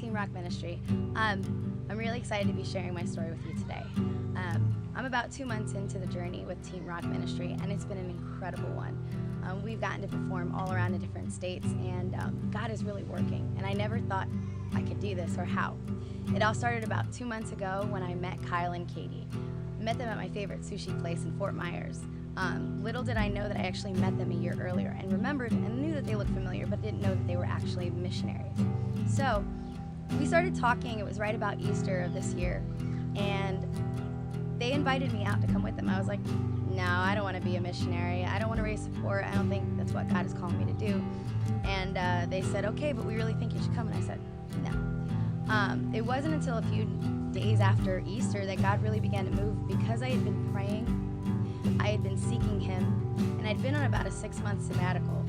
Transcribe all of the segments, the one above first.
Team Rock Ministry. I'm really excited to be sharing my story with you today. I'm about 2 months into the journey with Team Rock Ministry, and it's been an incredible one. We've gotten to perform all around the different states, and God is really working, and I never thought I could do this or how. It all started about 2 months ago when I met Kyle and Katie. I met them at my favorite sushi place in Fort Myers. Little did I know that I actually met them a year earlier and remembered and knew that they looked familiar, but didn't know that they were actually missionaries. So we started talking. It was right about Easter of this year, and they invited me out to come with them. I was like, no, I don't want to be a missionary. I don't want to raise support. I don't think that's what God is calling me to do. And they said, okay, but we really think you should come. And I said, no. It wasn't until a few days after Easter that God really began to move, because I had been praying, I had been seeking Him, and I'd been on about a 6-month sabbatical,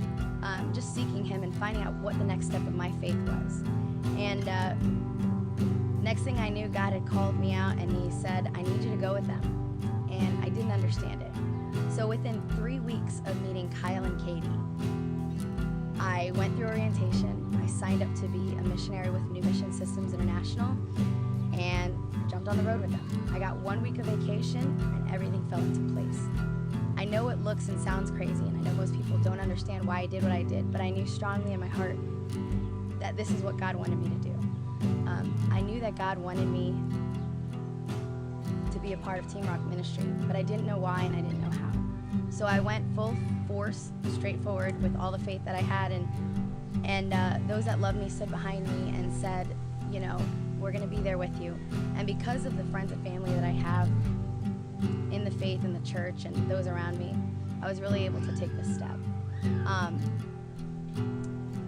just seeking Him and finding out what the next step of my faith was. And next thing I knew, God had called me out, and He said, I need you to go with them. And I didn't understand it. So within 3 weeks of meeting Kyle and Katie, I went through orientation. I signed up to be a missionary with New Mission Systems International and jumped on the road with them. I got 1 week of vacation, and everything fell into place. I know it looks and sounds crazy, and I know most people don't understand why I did what I did, but I knew strongly in my heart that this is what God wanted me to do. I knew that God wanted me to be a part of Team Rock Ministry, but I didn't know why and I didn't know how. So I went full force, straightforward, with all the faith that I had, and those that loved me stood behind me and said, you know, we're going to be there with you. And because of the friends and family that I have in the faith and the church and those around me, I was really able to take this step.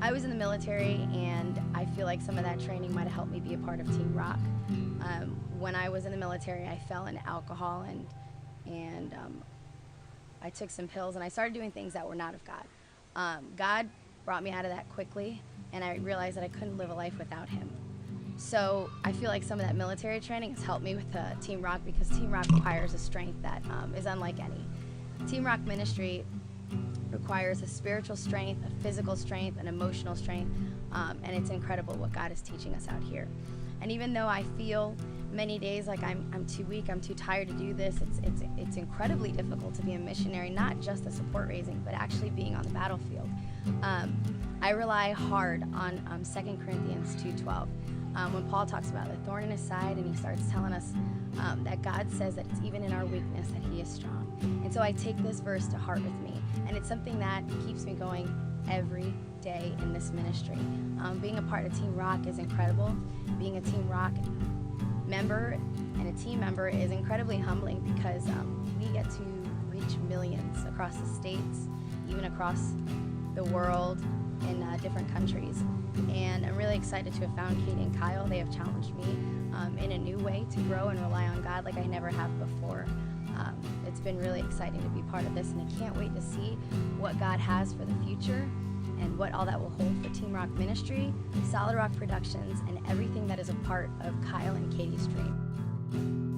I was in the military, and I feel like some of that training might have helped me be a part of Team Rock. When I was in the military, I fell into alcohol, and I took some pills, and I started doing things that were not of God. God brought me out of that quickly, and I realized that I couldn't live a life without Him. So I feel like some of that military training has helped me with Team Rock, because Team Rock requires a strength that is unlike any. Team Rock Ministry requires a spiritual strength, a physical strength, an emotional strength, and it's incredible what God is teaching us out here. And even though I feel many days like I'm too weak, I'm too tired to do this, it's incredibly difficult to be a missionary, not just the support raising, but actually being on the battlefield. I rely hard on 2 Corinthians 2:12. When Paul talks about the thorn in his side, and he starts telling us that God says that it's even in our weakness that He is strong. And so I take this verse to heart with me, and it's something that keeps me going every day in this ministry. Being a part of Team Rock is incredible. Being a Team Rock member and a team member is incredibly humbling, because we get to reach millions across the states, even across the world, in different countries. And I'm really excited to have found Katie and Kyle. They have challenged me in a new way to grow and rely on God like I never have before. It's been really exciting to be part of this, and I can't wait to see what God has for the future and what all that will hold for Team Rock Ministry, Solid Rock Productions, and everything that is a part of Kyle and Katie's dream.